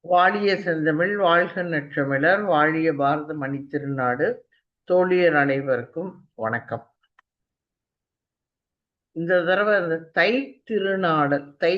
வாழிய செந்தமிழ் வாழ்க நற்றமிழர் வாழிய பாரத மணி திருநாடு தோழியர் அனைவருக்கும் வணக்கம். இந்த தடவை இந்த தை திருநாடல் தை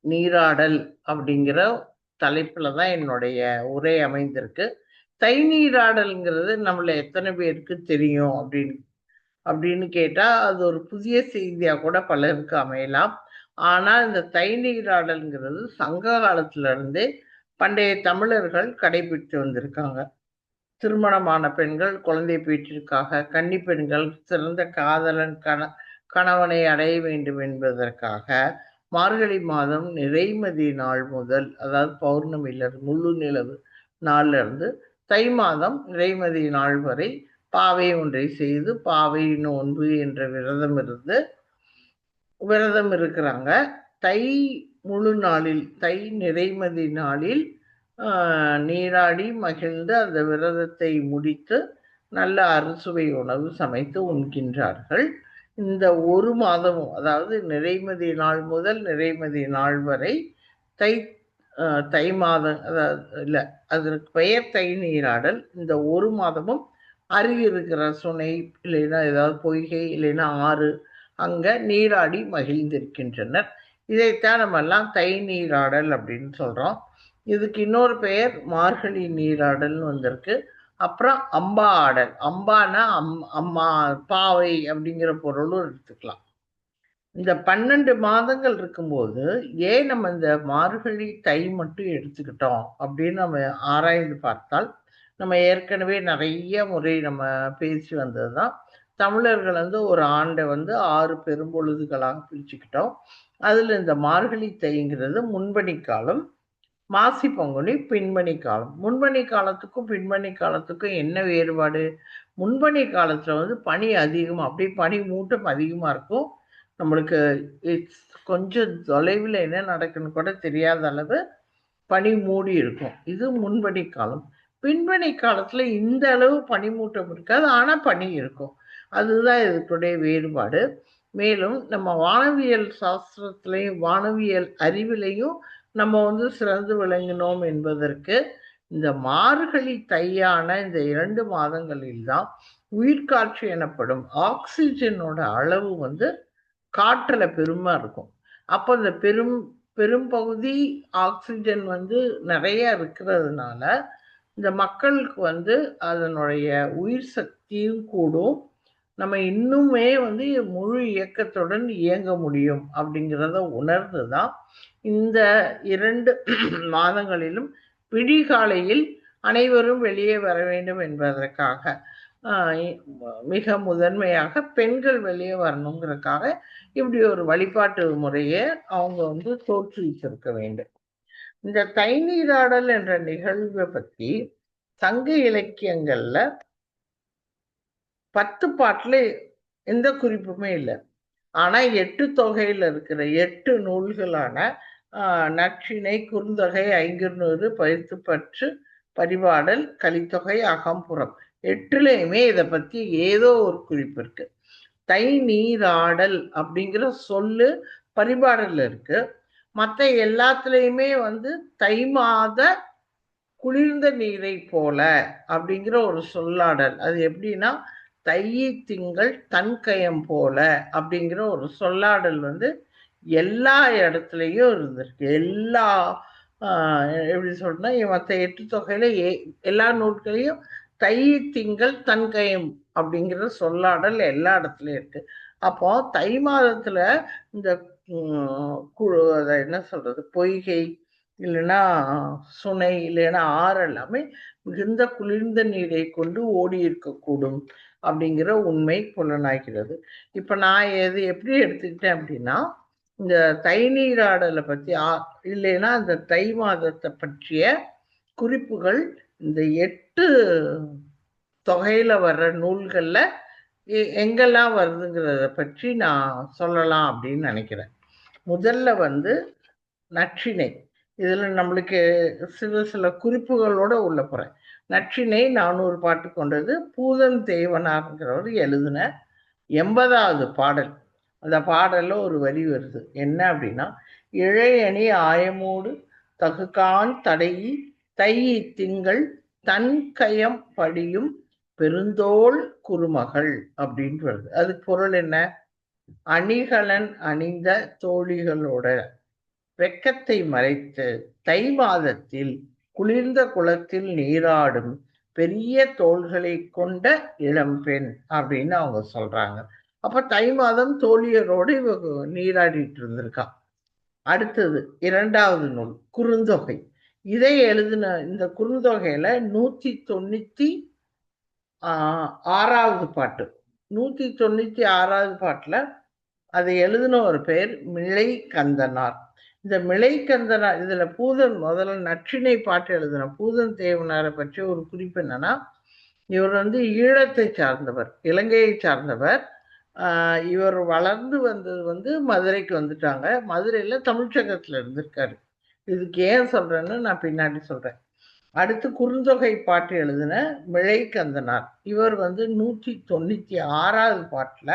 நீராடல் அப்படிங்கிற தலைப்புல தான் என்னுடைய உரை அமைந்திருக்கு. தை நீராடல்ங்கிறது நம்மள எத்தனை பேருக்கு தெரியும் அப்படின்னு அப்படின்னு கேட்டா அது ஒரு புதிய செய்தியா கூட பலருக்கு அமையலாம். ஆனா இந்த தை நீராடல்ங்கிறது சங்க காலத்துல இருந்தே பண்டைய தமிழர்கள் கடைபிடித்து வந்திருக்காங்க. திருமணமான பெண்கள் குழந்தை பேற்றிற்காக, கன்னி பெண்கள் சிறந்த காதலன் கணவனை அடைய வேண்டும் என்பதற்காக மார்கழி மாதம் நிறைமதி நாள் முதல், அதாவது பௌர்ணமியிலிருந்து முழு நிலவு நாள்ல இருந்து தை மாதம் நிறைமதி நாள் வரை பாவை ஒன்றை செய்து பாவை நோன்பு என்ற விரதம் இருக்கிறாங்க. தை முழு நாளில், தை நிறைமதி நாளில் நீராடி மகிழ்ந்து அந்த விரதத்தை முடித்து நல்ல அறுசுவை உணவு சமைத்து உண்கின்றார்கள். இந்த ஒரு மாதமும், அதாவது நிறைமதி நாள் முதல் நிறைமதி நாள் வரை தை தை மாதம், அதாவது இல்லை, அதற்கு பெயர் தை நீராடல். இந்த ஒரு மாதமும் அருகி இருக்கிற சுனை இல்லைன்னா ஏதாவது பொய்கை இல்லைன்னா ஆறு அங்க நீராடி மகிழ்ந்திருக்கின்றனர். இதைத்தான் நம்ம எல்லாம் தை நீராடல் அப்படின்னு சொல்றோம். இதுக்கு இன்னொரு பெயர் மார்கழி நீராடல்னு வந்திருக்கு. அப்புறம் அம்பா ஆடல். அம்பானா அம்மா, பாவை அப்படிங்கிற பொருளும் எடுத்துக்கலாம். இந்த 12 மாதங்கள் இருக்கும்போது ஏன் நம்ம இந்த மார்கழி தை மட்டும் எடுத்துக்கிட்டோம் அப்படின்னு நம்ம ஆராய்ந்து பார்த்தால், நம்ம ஏற்கனவே நிறைய முறை நம்ம பேசி வந்ததுதான். தமிழர்கள் ஒரு ஆண்டை 6 பெரும்பொழுதுகளாக பிரிச்சுக்கிட்டோம். அதுல இந்த மார்கழி தைங்கிறது முன்பனி காலம், மாசி பங்குனி பின்பனி காலம். முன்பனி காலத்துக்கும் பின்பனி காலத்துக்கும் என்ன வேறுபாடு? முன்பனி காலத்துல பனி அதிகமா, அப்படியே பனி மூட்டம் அதிகமா இருக்கும். நம்மளுக்கு கொஞ்சம் தொலைவில் என்ன நடக்குன்னு கூட தெரியாத அளவு பனி மூடி இருக்கும். இது முன்பனி காலம். பின்பனி காலத்துல இந்த அளவு பனிமூட்டம் இருக்காது, ஆனா பனி இருக்கும். அதுதான் இதுக்குடைய வேறுபாடு. மேலும் நம்ம வானவியல் சாஸ்திரத்திலையும் வானவியல் அறிவிலையும் நம்ம சிறந்து விளங்கினோம் என்பதற்கு இந்த மார்கழி தையான இந்த 2 மாதங்களில் தான் உயிர்காற்று எனப்படும் ஆக்சிஜனோட அளவு காற்றுல பெருமா இருக்கும். அப்போ இந்த பெரும்பகுதி ஆக்சிஜன் நிறைய இருக்கிறதுனால இந்த மக்களுக்கு அதனுடைய உயிர் சக்தியும் கூடும். நம்ம இன்னுமே முழு இயக்கத்துடன் இயங்க முடியும் அப்படிங்கிறத உணர்ந்துதான் இந்த 2 மாதங்களிலும் விடிகாலையில் அனைவரும் வெளியே வர வேண்டும் என்பதற்காக, மிக முதன்மையாக பெண்கள் வெளியே வரணுங்கிறதுக்காக இப்படி ஒரு வழிபாட்டு முறையை அவங்க தோற்றுவிச்சிருக்க வேண்டும். இந்த தை நீராடல் என்ற நிகழ்வை பத்தி சங்க இலக்கியங்கள்ல 10 பாட்டுல எந்த குறிப்புமே இல்லை. ஆனா 8 தொகையில இருக்கிற 8 நூல்களான நற்றிணை, குறுந்தொகை, ஐங்குறுநூறு, பயிற்றுப்பற்று, பரிபாடல், கலித்தொகை, அகம்புறம் 8லையுமே இதை பத்தி ஏதோ ஒரு குறிப்பு இருக்கு. தை நீராடல் அப்படிங்கிற சொல்லு பரிபாடல்ல இருக்கு. மற்ற எல்லாத்துலேயுமே தை மாத குளிர்ந்த நீரை போல அப்படிங்கிற ஒரு சொல்லாடல். அது எப்படின்னா, தையை திங்கள் தன்கயம் போல அப்படிங்கிற ஒரு சொல்லாடல் எல்லா இடத்துலையும் இருந்திருக்கு. எல்லா எப்படி சொல்றேன்னா, மற்ற 8 தொகையில எல்லா நூல்களையும் தையை திங்கள் தன்கயம் அப்படிங்கிற சொல்லாடல் எல்லா இடத்துலையும் இருக்கு. அப்போ தை மாதத்துல இந்த அதை என்ன சொல்றது, பொய்கை இல்லைன்னா சுனை இல்லைன்னா ஆறு எல்லாமே மிகுந்த குளிர்ந்த நீரை கொண்டு ஓடி இருக்கக்கூடும் அப்படிங்கிற உண்மை புலனாகிறது. இப்ப நான் எப்படி எடுத்துக்கிட்டேன் அப்படின்னா, இந்த தை நீராடலை பத்தி இல்லைன்னா அந்த தை மாதத்தை பற்றிய குறிப்புகள் இந்த 8 தொகையில வர்ற நூல்கள்ல எங்கெல்லாம் வருதுங்கிறத பற்றி நான் சொல்லலாம் அப்படின்னு நினைக்கிறேன். முதல்ல நற்றிணை. இதுல நம்மளுக்கு சில குறிப்புகளோட உள்ள போறேன். நற்றிணை 400 பாட்டு கொண்டது. பூதன் தேவனார்ங்கிறவர் எழுதின 80வது பாடல். அந்த பாடல்ல ஒரு வரி வருது. என்ன அப்படின்னா, இழையணி ஆயமோடு தகுகான் தடை தை திங்கள் தன் கயம் படியும் பெருந்தோள் குறுமகள் அப்படின்னு வருது. அது பொருள் என்ன? அணிகலன் அணிந்த தோழிகளோட வெக்கத்தை மறைத்து தை மாதத்தில் குளிர்ந்த குளத்தில் நீராடும் பெரிய தோள்களை கொண்ட இளம்பெண் அப்படின்னு அவங்க சொல்றாங்க. அப்ப தை மாதம் தோழியரோடு இவங்க நீராடிட்டு இருந்திருக்கா. அடுத்தது இரண்டாவது நூல் குறுந்தொகை. இதை எழுதின இந்த குறுந்தொகையில 196வது பாட்டு. 196வது பாட்டுல அதை எழுதின ஒரு பேர் மிளை கந்தனார். இந்த மிளை கந்தனார் இதுல பூதன் முதல்ல நற்றிணை பாட்டு எழுதின பூதன் தேவனாரை பற்றி ஒரு குறிப்பு என்னன்னா, இவர் ஈழத்தை சார்ந்தவர், இலங்கையை சார்ந்தவர். இவர் வளர்ந்து வந்தது மதுரைக்கு வந்துட்டாங்க. மதுரையில தமிழ்ச்சங்கத்துல இருந்திருக்காரு. இதுக்கு ஏன் சொல்றேன்னு நான் பின்னாடி சொல்றேன். அடுத்து குறுந்தொகை பாட்டு எழுதின மிளை கந்தனார். இவர் 196வது பாட்டுல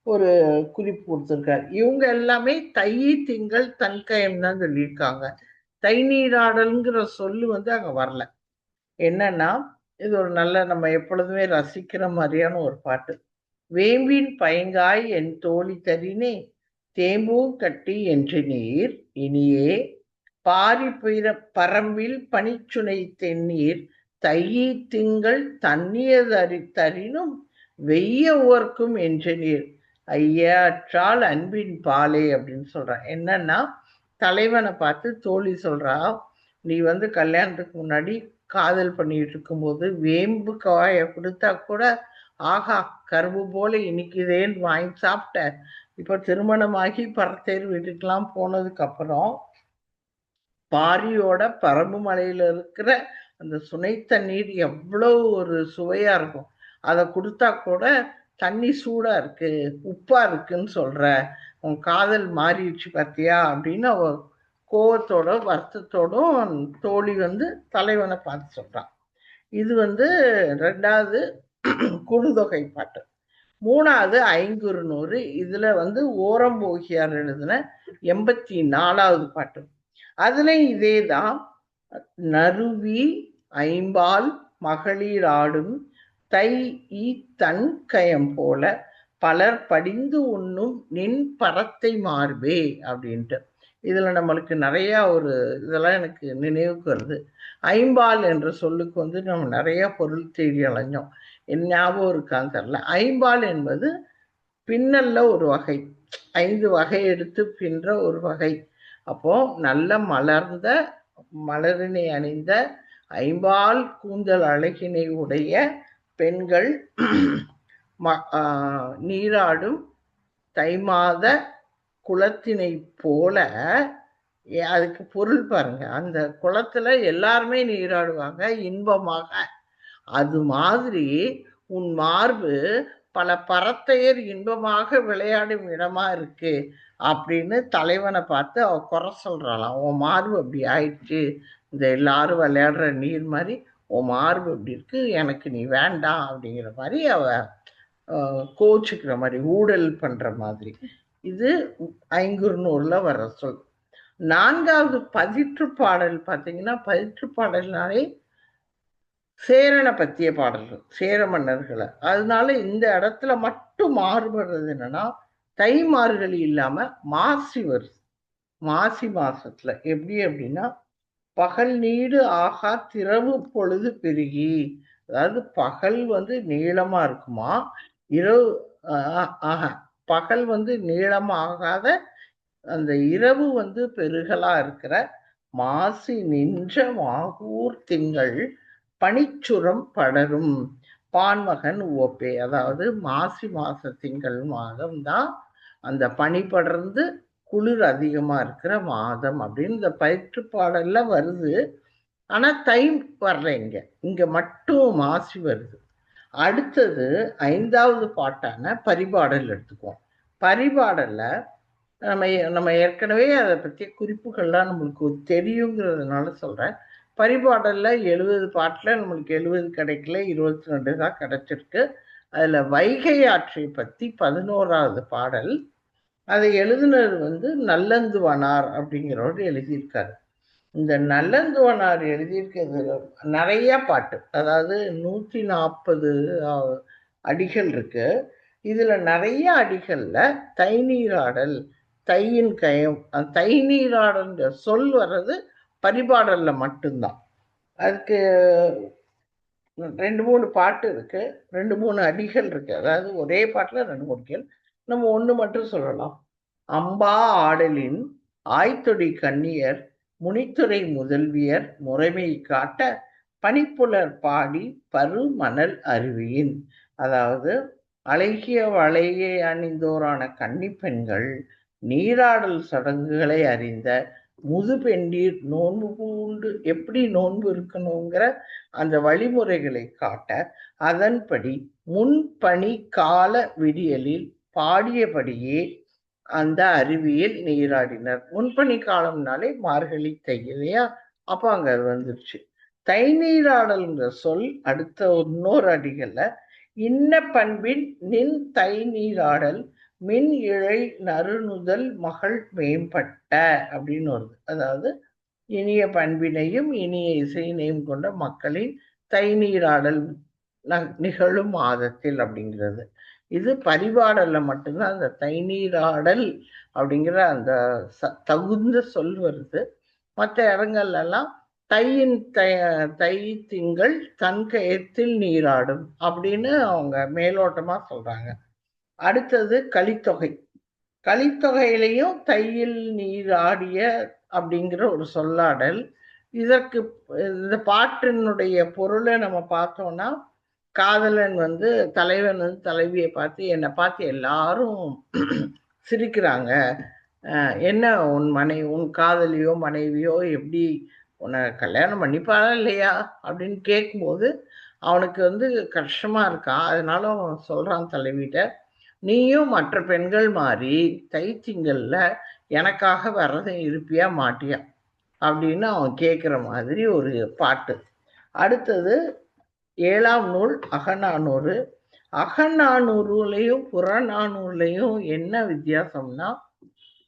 ஒரு குறிப்பு கொடுத்திருக்காரு. இவங்க எல்லாமே தை திங்கள் தன்கயம் தான் சொல்லியிருக்காங்க. தை நீராடல்ங்கிற சொல்லு அங்க வரல. என்னன்னா, இது ஒரு நல்ல நம்ம எப்பொழுதுமே ரசிக்கிற மாதிரியான ஒரு பாட்டு. வேம்பின் பயங்காய் என் தோழி தரினே தேம்பூம் கட்டி என்று நீர் இனியே பாரி பரம்பில் பனிச்சுனை தென்னீர் தையி திங்கள் தண்ணீர் தரினும் வெய்ய உவர்க்கும் என்று நீர் ஐயாற்றால் அன்பின் பாலே அப்படின்னு சொல்றான். என்னன்னா, தலைவனை பார்த்து தோழி சொல்றா, நீ கல்யாணத்துக்கு முன்னாடி காதல் பண்ணிட்டு இருக்கும்போது வேம்பு காய கொடுத்தா கூட ஆகா கரும்பு போல இனிக்குதேன்னு வாங்கி சாப்பிட்ட. இப்ப திருமணமாகி பரத்தேர் வீட்டுக்கெல்லாம் போனதுக்கு அப்புறம் பாரியோட பரம்பு மலையில இருக்கிற அந்த சுனை தண்ணீர் எவ்வளவு ஒரு சுவையா இருக்கும். அதை கொடுத்தா கூட தண்ணி சூடா இருக்கு, உப்பா இருக்குன்னு சொல்ற, உன் காதல் மாறிடுச்சு பார்த்தியா அப்படின்னு அவ கோவத்தோட வருத்தத்தோடும் தோழி தலைவனை பார்த்து சொல்றான். இது ரெண்டாவது குறுந்தொகை பாட்டு. மூணாவது ஐங்குறுநூறு. இதுல ஓரம்போகியார் எழுதின 84வது பாட்டு. அதுலயும் இதேதான். நறுவி ஐம்பால் மகளிர் ஆடும் தை தன் கயம் போல பலர் படிந்து உண்ணும் நின் பரத்தை மார்பே அப்படின்ட்டு. இதுல நம்மளுக்கு நிறைய ஒரு இதெல்லாம் எனக்கு நினைவுக்கு வருது. ஐம்பால் என்ற சொல்லுக்கு நம்ம நிறைய பொருள் தேடி அலைஞ்சோம். என் ஞாபகம் இருக்கான்னு தெரியல. ஐம்பால் என்பது பின்னல்ல ஒரு வகை, 5 வகை எடுத்து பின்ற ஒரு வகை. அப்போ நல்ல மலர்ந்த மலரினை அணிந்த ஐம்பால் கூந்தல் அழகினை உடைய பெண்கள் நீராடும் தை மாத குளத்தினை போல. அதுக்கு பொருள் பாருங்க, அந்த குளத்துல எல்லாருமே நீராடுவாங்க இன்பமாக. அது மாதிரி உன் மார்பு பல பரத்தையர் இன்பமாக விளையாடும் இடமா இருக்கு அப்படின்னு தலைவனை பார்த்து அவ குறை சொல்றாளாம். உன் மார்பு அப்படி ஆயிடுச்சு, இந்த எல்லாரும் விளையாடுற நீர் மாதிரி உன் மார்பு அப்படி இருக்கு, எனக்கு நீ வேண்டாம் அப்படிங்கிற மாதிரி அவ கோச்சுக்கிற மாதிரி, ஊழல் பண்ற மாதிரி. இது ஐங்குறுநூறுல வர சொல். 4வது பதிற்று பாடல் பார்த்தீங்கன்னா, பதிற்று பாடல்னாலே சேரனை பற்றிய பாடல்கள், சேர மன்னர்களை. அதனால இந்த இடத்துல மட்டும் மாறுபடுறது என்னன்னா, தை மார்கழி இல்லாம மாசி வருது. மாசி மாசத்துல எப்படி அப்படின்னா, பகல் நீடு ஆகா திரவு பொழுது பெருகி, அதாவது பகல் நீளமா இருக்குமா, இரவு பகல் நீளமாகாத அந்த இரவு பெருகலா இருக்கிற மாசி நின்ற மாகூர் திங்கள் பனிச்சுரம் படரும் பான்மகன் உவப்பே. அதாவது மாசி மாச திங்கள் மாதம் தான் அந்த பனி படர்ந்து குளிர் அதிகமா இருக்கிற மாதம் அப்படின்னு இந்த பயிற்று பாடல்ல வருது. ஆனா தை வரல, இங்க மட்டும் மாசி வருது. அடுத்தது 5வது பாட்டான பரிபாடல் எடுத்துக்குவோம். பரிபாடல்ல நம்ம ஏற்கனவே அதை பற்றிய குறிப்புகள்லாம் நம்மளுக்கு தெரியுங்கிறதுனால சொல்றேன். பரிபாடல்ல 70 பாட்டுல நம்மளுக்கு 70 கிடைக்கல, 22 தான் கிடைச்சிருக்கு. அதுல வைகை ஆற்றை பத்தி 11வது பாடல். அதை எழுதினர் நல்லந்துவனார் அப்படிங்கிறவர் எழுதியிருக்காரு. இந்த நல்லந்துவனார் எழுதியிருக்கிறது நிறைய பாட்டு, அதாவது 140 அடிகள் இருக்கு. இதுல நிறைய அடிகள்ல தைநீராடல், தையின் கயம், தைநீராடல்ன்ற சொல் வர்றது பரிபாடல்ல மட்டும்தான். அதுக்கு 2 3 பாட்டு இருக்கு, 2 3 அடிகள் இருக்கு. அதாவது ஒரே பாட்டுல 2 3 அடிகள். நம்ம ஒண்ணு மட்டும் சொல்லலாம். அம்பா ஆடலின் ஆய்தொடி கண்ணியர் முனித்துறை முதல்வியர் முறைமை காட்ட பனிப்புலர் பாடி பரு மணல் அருவியின். அதாவது அழகிய வளையை அணிந்தோரான கன்னிப்பெண்கள் நீராடல் சடங்குகளை அறிந்த முதுபெண்டீர் நோன்பு பூண்டு எப்படி நோன்பு இருக்கணுங்கிற அந்த வழிமுறைகளை காட்ட அதன்படி முன்பணி கால விடியலில் பாடியபடியே அந்த அருவியில் நீராடினர். முன்பனி காலம்னாலே மார்கழி தை இல்லையா? அப்ப அங்க அது வந்துருச்சு. தை நீராடல்ங்கிற சொல் அடுத்த இன்னொரு அடிகள்ல இன்ன பண்பின் நின் தை நீராடல் மின் இழை நறுநுதல் மகள் மேம்பட்ட அப்படின்னு வருது. அதாவது இனிய பண்பினையும் இனிய இசையினையும் கொண்ட மக்களின் தை நீராடல் நிகழும் மாதத்தில் அப்படிங்கிறது. இது பரிபாடல்ல மட்டும்தான் அந்த தைநீராடல் அப்படிங்கிற அந்த தகுந்த சொல் வருது. மற்ற இடங்கள்லாம் தையின் தை திங்கள் தன் கயத்தில் நீராடும் அப்படின்னு அவங்க மேலோட்டமா சொல்றாங்க. அடுத்தது கலித்தொகை. கலித்தொகையிலையும் தையில் நீராடிய அப்படிங்கிற ஒரு சொல்லாடல். இதற்கு இந்த பாட்டினுடைய பொருளை நம்ம பார்த்தோம்னா, காதலன் வந்து தலைவன் வந்து தலைவியை பார்த்து என்னை பார்த்து எல்லாரும் சிரிக்கிறாங்க, என்ன உன் காதலியோ மனைவியோ எப்படி உன்னை கல்யாணம் பண்ணிப்பாரா இல்லையா அப்படின்னு கேட்கும்போது அவனுக்கு வந்து கஷ்டமா இருக்கான். அதனால அவன் சொல்றான் தலைவிட்ட, நீயும் மற்ற பெண்கள் மாதிரி தைத்திங்கல்ல எனக்காக விரதம் இருப்பியா மாட்டியா அப்படின்னு அவன் கேட்குற மாதிரி ஒரு பாட்டு. அடுத்தது 7ஆம் நூல் அகநானூறு. அகநானூறுலையும் புறநானூறுலையும் என்ன வித்தியாசம்னா,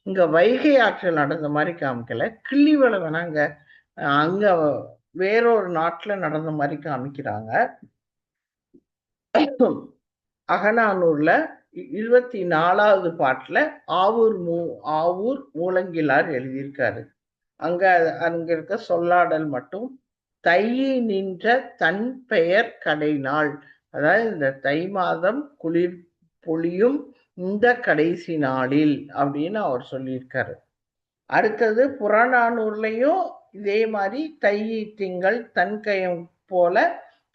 இங்க வைகை ஆற்றில் நடந்த மாதிரி காமிக்கல, கிள்ளிவளவன் அங்க வேறொரு நாட்டுல நடந்த மாதிரி காமிக்கிறாங்க. அகநானூர்ல 24வது பாட்டுல ஆவூர் மூலங்கிலார் எழுதியிருக்காரு. அங்க இருக்க சொல்லாடல் மட்டும் தையை நின்ற தன் பெயர் கடை நாள், அதாவது இந்த தை மாதம் குளிர் பொழியும் இந்த கடைசி நாளில் அப்படின்னு அவர் சொல்லியிருக்காரு. அடுத்தது புறநானூர்லையும் இதே மாதிரி தை திங்கள் தன் கயம் போல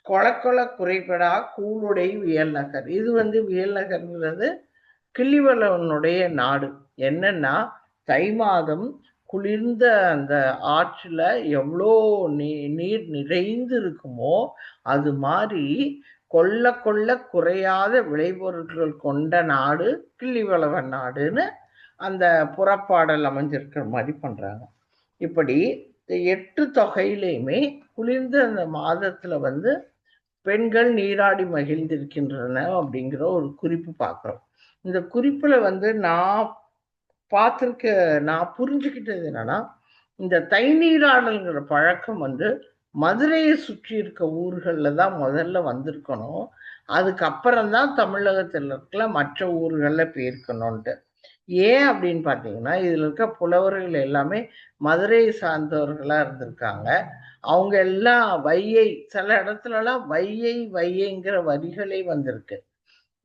கொல குறைபடா கூளுடை வியல் நகர். இது வந்து வியல் நகர்ங்கிறது கிள்ளிவளவனுடைய நாடு. என்னன்னா தை மாதம் குளிர்ந்த அந்த ஆற்றுல எவ்வளோ நீர் நிறைந்து இருக்குமோ அது மாதிரி கொள்ள குறையாத விளைபொருட்கள் கொண்ட நாடு கிள்ளிவளவன் நாடுன்னு அந்த புறப்பாடல் அமைஞ்சிருக்கிற மாதிரி பண்றாங்க. இப்படி 8 தொகையிலையுமே குளிர்ந்த அந்த மாதத்துல வந்து பெண்கள் நீராடி மகிழ்ந்திருக்கின்றன அப்படிங்கிற ஒரு குறிப்பு பார்க்குறோம். இந்த குறிப்புல வந்து நான் புரிஞ்சுக்கிட்டது என்னன்னா, இந்த தை நீராடல்ங்கிற பழக்கம் வந்து மதுரையை சுற்றி இருக்க ஊர்கள்ல தான் முதல்ல வந்திருக்கணும். அதுக்கப்புறம் தான் தமிழகத்தில் இருக்கிற மற்ற ஊர்கள்ல போயிருக்கணும்ட்டு. ஏன் அப்படின்னு பார்த்தீங்கன்னா, இதுல இருக்க புலவர்கள் எல்லாமே மதுரை சார்ந்தவர்களா இருந்திருக்காங்க. அவங்க எல்லாம் சில இடத்துலலாம் வையைங்கிற வரிகளே வந்திருக்கு.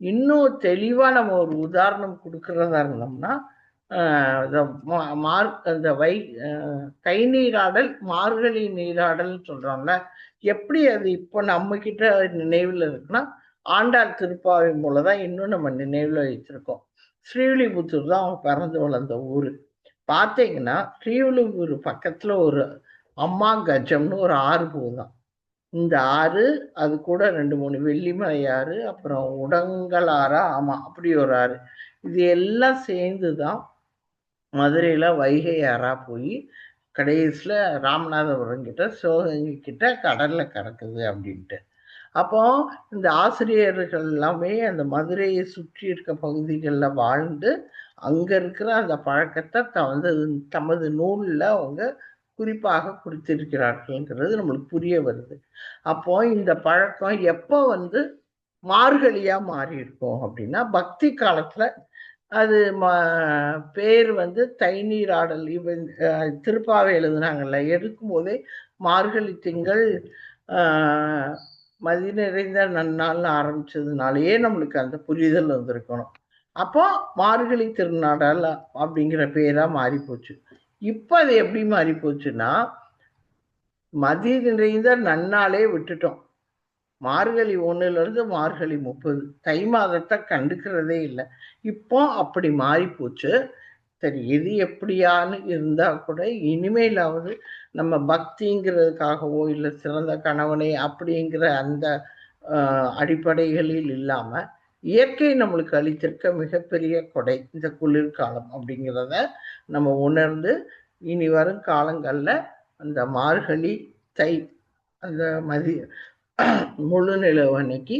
இன்னும் தெளிவா நம்ம ஒரு உதாரணம் கொடுக்கிறதா இருந்தோம்னா, அந்த தை நீராடல் மார்கழி நீராடல் சொல்றோம்ல, எப்படி அது இப்போ நம்ம கிட்ட நினைவுல இருக்குன்னா, ஆண்டாள் திருப்பாவை மூலதான் இன்னும் நம்ம நினைவுல வச்சிருக்கோம். ஸ்ரீவில்லிபுத்தூர் தான் அவங்க பிறந்து வளர்ந்த ஊரு. பார்த்தீங்கன்னா ஸ்ரீவில்லிபுத்தூர் பக்கத்துல ஒரு அம்மா கஜம்னு ஒரு ஆறு போகுதான். இந்த ஆறு அது கூட 2 3 வெள்ளிமலை ஆறு, அப்புறம் உடங்கலாறா, ஆமா அப்படி ஒரு ஆறு. இது எல்லாம் சேர்ந்துதான் மதுரையில வைகை ஆறா போய் கடைசியில ராமநாதபுரம் கிட்ட சிவகங்கை கிட்ட கடல்ல கிடக்குது அப்படின்ட்டு. அப்போ இந்த ஆசிரியர்கள் எல்லாமே அந்த மதுரையை சுற்றி இருக்க பகுதிகளில் வாழ்ந்து அங்க இருக்கிற அந்த பழக்கத்தை தமது நூல்ல அவங்க குறிப்பாக கொடுத்திருக்கிறார்கள்ங்கிறது நம்மளுக்கு புரிய வருது. அப்போ இந்த பழக்கம் எப்போ மார்கழியா மாறி இருக்கும் அப்படின்னா, பக்தி காலத்துல அது பேர் தை நீராடல். இவன் திருப்பாவை எழுதுனாங்கல்ல, எடுக்கும் போதே மார்கழி திங்கள் மதி நிறைந்த நன்னாள்னு ஆரம்பிச்சதுனாலயே நம்மளுக்கு அந்த புரிதல் வந்திருக்கணும். அப்போ மார்கழி திருநாடால் அப்படிங்கிற பேரா மாறி போச்சு. இப்ப அது எப்படி மாறி போச்சுன்னா, மதி நிறைந்த நன்னாளே விட்டுட்டோம். மார்கழி 1லிருந்து மார்கழி 30 தை மாதத்தை கண்டுக்கிறதே இல்லை. இப்போ அப்படி மாறி போச்சு. சரி, எது எப்படியான்னு இருந்தா கூட இனிமேலாவது நம்ம பக்திங்கிறதுக்காகவோ இல்லை சிறந்த கணவனை அப்படிங்கிற அந்த அடிப்படைகளில் இல்லாம இயற்கை நம்மளுக்கு அளித்திருக்க மிகப்பெரிய கொடை இந்த குளிர்காலம் அப்படிங்கிறத நம்ம உணர்ந்து இனி வரும் காலங்கள்ல அந்த மார்கழி தை அந்த முழு நிலவு அன்னைக்கு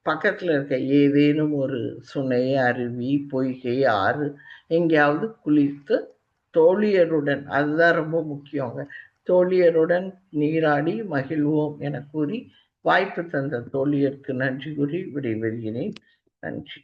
பக்கத்துல இருக்க ஏதேனும் ஒரு சுனை, அருவி, பொய்கை, ஆறு எங்கேயாவது குளித்து தோழியருடன், அதுதான் ரொம்ப முக்கியங்க, தோழியருடன் நீராடி மகிழ்வோம் என கூறி வாய்ப்பு தந்த தோழியருக்கு நன்றி கூறி விடைபெறுகிறேன். நன்றி.